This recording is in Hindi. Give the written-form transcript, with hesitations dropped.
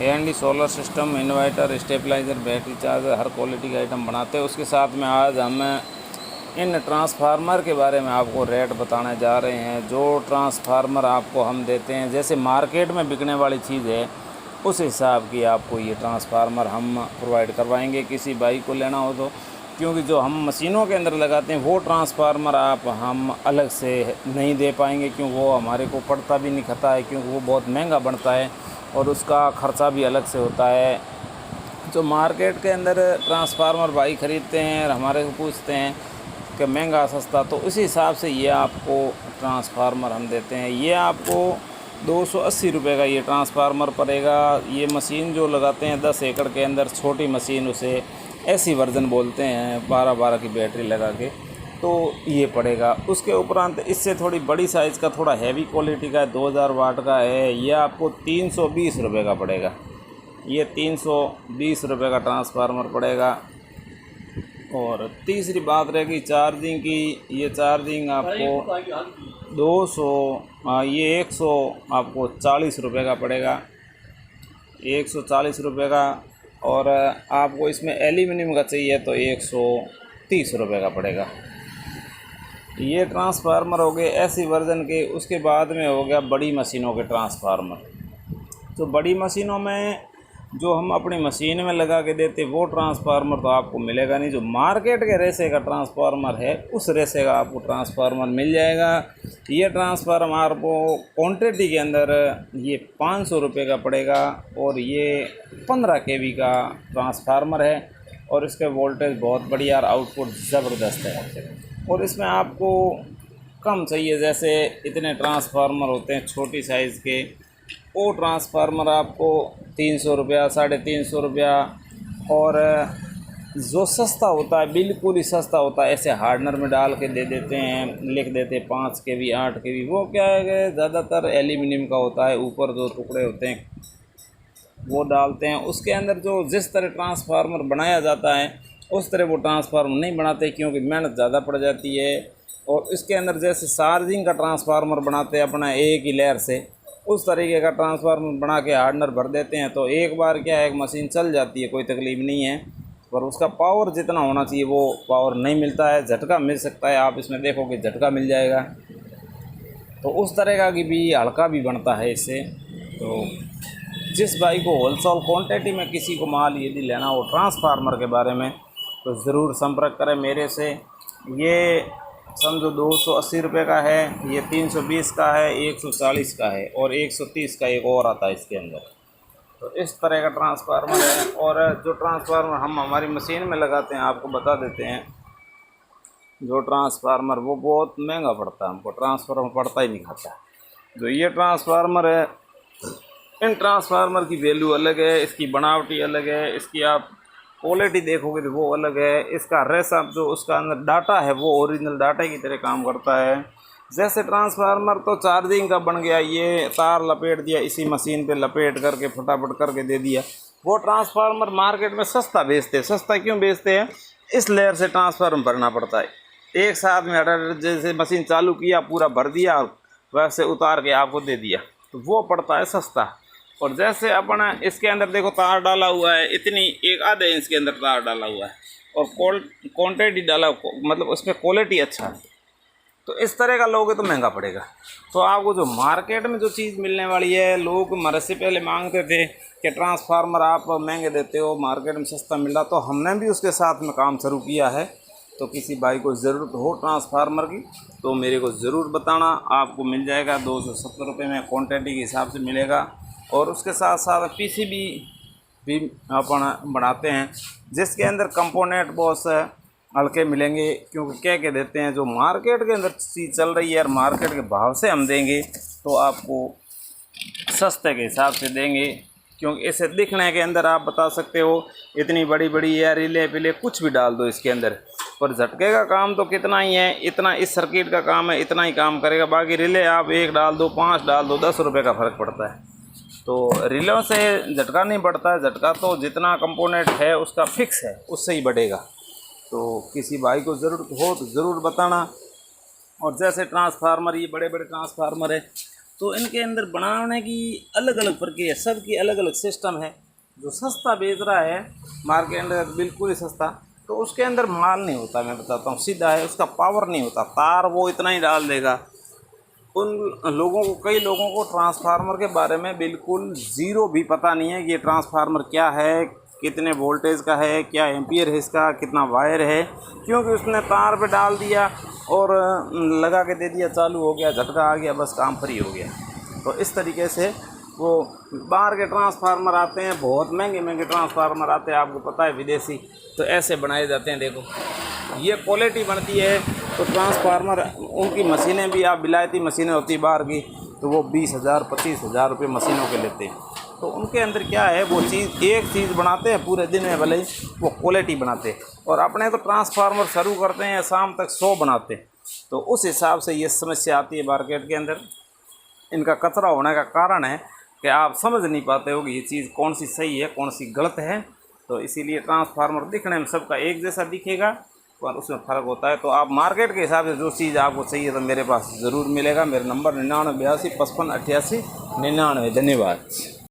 AND solar system, inverter, stabilizer, battery charger, हर क्वालिटी का आइटम बनाते हैं। उसके साथ में आज हम इन ट्रांसफार्मर के बारे में आपको रेट बताने जा रहे हैं। जो ट्रांसफार्मर आपको हम देते हैं, जैसे मार्केट में बिकने वाली चीज़ है उस हिसाब की आपको ये ट्रांसफार्मर हम प्रोवाइड करवाएंगे किसी भाई को लेना हो तो। क्योंकि जो हम मशीनों के अंदर लगाते हैं वो ट्रांसफार्मर आप हम अलग से नहीं दे पाएंगे, क्योंकि वो हमारे को पड़ता भी नहीं खाता है, क्योंकि वो बहुत महंगा बनता है और उसका ख़र्चा भी अलग से होता है। जो मार्केट के अंदर ट्रांसफार्मर भाई ख़रीदते हैं और हमारे को पूछते हैं कि महंगा सस्ता, तो उसी हिसाब से ये आपको ट्रांसफार्मर हम देते हैं। ये आपको 280 रुपये का ये ट्रांसफार्मर पड़ेगा। ये मशीन जो लगाते हैं 10 एकड़ के अंदर, छोटी मशीन, उसे ऐसी वर्जन बोलते हैं, 12-12 की बैटरी लगा के, तो ये पड़ेगा। उसके उपरांत इससे थोड़ी बड़ी साइज़ का, थोड़ा हैवी क्वालिटी का 2000 वाट का है, ये आपको 320 रुपये का पड़ेगा। ये 320 रुपये का ट्रांसफार्मर पड़ेगा। और तीसरी बात रहेगी चार्जिंग की। ये चार्जिंग आपको 200 ये 100 आपको 40 रुपये का पड़ेगा, 140 रुपये का। और आपको इसमें एल्यूमिनियम का चाहिए तो 130 रुपये का पड़ेगा। ये ट्रांसफार्मर हो गए ऐसी वर्जन के। उसके बाद में हो गया बड़ी मशीनों के ट्रांसफार्मर। तो बड़ी मशीनों में जो हम अपनी मशीन में लगा के देते वो ट्रांसफार्मर तो आपको मिलेगा नहीं। जो मार्केट के रेसे का ट्रांसफार्मर है उस रेसे का आपको ट्रांसफार्मर मिल जाएगा। ये ट्रांसफार्मर आपको क्वांटिटी के अंदर ये 500 रुपये का पड़ेगा। और ये 15 kV का ट्रांसफार्मर है और इसके वोल्टेज बहुत बढ़िया और आउटपुट ज़बरदस्त है। और इसमें आपको कम चाहिए, जैसे इतने ट्रांसफार्मर होते हैं छोटी साइज़ के, वो ट्रांसफार्मर आपको 300 रुपया, 350 रुपया। और जो सस्ता होता है, बिल्कुल ही सस्ता होता है, ऐसे हार्डनर में डाल के दे देते हैं, लिख देते हैं 5 kV 8 kV। वो क्या है कि ज़्यादातर एल्यूमिनियम का होता है, ऊपर जो टुकड़े होते हैं वो डालते हैं। उसके अंदर जो जिस तरह ट्रांसफार्मर बनाया जाता है उस तरह वो ट्रांसफार्मर नहीं बनाते, क्योंकि मेहनत ज़्यादा पड़ जाती है। और इसके अंदर जैसे चार्जिंग का ट्रांसफार्मर बनाते हैं अपना एक ही लेयर से, उस तरीके का ट्रांसफार्मर बना के हार्डनर भर देते हैं। तो एक बार क्या है, एक मशीन चल जाती है, कोई तकलीफ़ नहीं है, पर उसका पावर जितना होना चाहिए वो पावर नहीं मिलता है। झटका मिल सकता है, आप इसमें देखोगे झटका मिल जाएगा। तो उस तरह का कि भी हल्का भी बनता है इससे। तो जिस भाई को होलसेल क्वांटिटी में किसी को माल यदि लेना हो ट्रांसफार्मर के बारे में, तो ज़रूर संपर्क करें मेरे से। ये समझो 280 रुपये का है, ये 320 का है, 140 का है और 130 का एक और आता है इसके अंदर। तो इस तरह का ट्रांसफार्मर है। और जो ट्रांसफार्मर हम हमारी मशीन में लगाते हैं, आपको बता देते हैं, जो ट्रांसफार्मर वो बहुत महंगा पड़ता है, हमको ट्रांसफार्मर पड़ता ही नहीं खाता। जो ये ट्रांसफार्मर है, इन ट्रांसफार्मर की वैल्यू अलग है, इसकी बनावटी अलग है, इसकी आप क्वालिटी देखोगे तो वो अलग है। इसका रेस जो उसका अंदर डाटा है वो ओरिजिनल डाटा की तरह काम करता है। जैसे ट्रांसफार्मर तो चार्जिंग का बन गया, ये तार लपेट दिया इसी मशीन पे, लपेट करके फटाफट करके दे दिया। वो ट्रांसफार्मर मार्केट में सस्ता बेचते हैं। सस्ता क्यों बेचते हैं? इस लेयर से ट्रांसफार्मर भरना पड़ता है। एक साथ में जैसे मशीन चालू किया, पूरा भर दिया, वैसे उतार के आपको दे दिया, तो वो पड़ता है सस्ता। और जैसे अपना इसके अंदर देखो तार डाला हुआ है, इतनी एक आधे इंच के अंदर तार डाला हुआ है और क्वांटिटी डाला, मतलब उसमें क्वालिटी अच्छा है। तो इस तरह का लोगे तो महंगा पड़ेगा। तो आपको जो मार्केट में जो चीज़ मिलने वाली है, लोग हमारे से पहले मांगते थे कि ट्रांसफार्मर आप महंगे देते हो, मार्केट में सस्ता मिल रहा, तो हमने भी उसके साथ में काम शुरू किया है। तो किसी भाई को ज़रूरत हो ट्रांसफार्मर की तो मेरे को ज़रूर बताना, आपको मिल जाएगा। 270 रुपये में क्वांटिटी के हिसाब से मिलेगा। और उसके साथ साथ पीसीबी भी अपन बनाते हैं, जिसके अंदर कंपोनेंट बहुत से हल्के मिलेंगे, क्योंकि क्या कह देते हैं, जो मार्केट के अंदर चीज़ चल रही है और मार्केट के भाव से हम देंगे तो आपको सस्ते के हिसाब से देंगे। क्योंकि इसे दिखने के अंदर आप बता सकते हो इतनी बड़ी बड़ी या रिले पिले कुछ भी डाल दो इसके अंदर, पर झटके का काम तो कितना ही है, इतना इस सर्किट का काम है, इतना ही काम करेगा। बाकी रिले आप 1 डाल दो, 5 डाल दो, 10 रुपये का फ़र्क पड़ता है। तो रिलों से झटका नहीं बढ़ता है, झटका तो जितना कंपोनेंट है उसका फिक्स है, उससे ही बढ़ेगा। तो किसी भाई को ज़रूरत हो तो ज़रूर बताना। और जैसे ट्रांसफार्मर, ये बड़े बड़े ट्रांसफार्मर है, तो इनके अंदर बनाने की अलग अलग प्रक्रिया, सबकी अलग अलग सिस्टम है। जो सस्ता बेच रहा है मार्केट के अंदर बिल्कुल ही सस्ता, तो उसके अंदर माल नहीं होता, मैं बताता हूँ सीधा है, उसका पावर नहीं होता, तार वो इतना ही डाल देगा। उन लोगों को, कई लोगों को ट्रांसफार्मर के बारे में बिल्कुल ज़ीरो भी पता नहीं है कि ये ट्रांसफार्मर क्या है, कितने वोल्टेज का है, क्या एम्पियर है इसका, कितना वायर है, क्योंकि उसने तार पे डाल दिया और लगा के दे दिया, चालू हो गया, झटका आ गया, बस काम फ्री हो गया। तो इस तरीके से वो बाहर के ट्रांसफार्मर आते हैं, बहुत महंगे महंगे ट्रांसफार्मर आते हैं, आपको पता है, विदेशी, तो ऐसे बनाए जाते हैं। देखो ये क्वालिटी बनती है। तो ट्रांसफार्मर, उनकी मशीनें भी, आप विलायती मशीनें होती बाहर की, तो वो 20,000 25,000 रुपये मशीनों के लेते हैं। तो उनके अंदर क्या है, वो चीज़, एक चीज़ बनाते हैं पूरे दिन में, भले ही वो क्वालिटी बनाते हैं। और अपने तो ट्रांसफार्मर शुरू करते हैं, शाम तक 100 बनाते हैं। तो उस हिसाब से ये समस्या आती है मार्केट के अंदर। इनका कचरा होने का कारण है कि आप समझ नहीं पाते हो कि ये चीज़ कौन सी सही है, कौन सी गलत है। तो इसीलिए ट्रांसफार्मर दिखने में सबका एक जैसा दिखेगा, पर उसमें फ़र्क होता है। तो आप मार्केट के हिसाब से जो चीज़ आपको चाहिए तो मेरे पास ज़रूर मिलेगा। मेरा नंबर 99 82 55 88 99। धन्यवाद।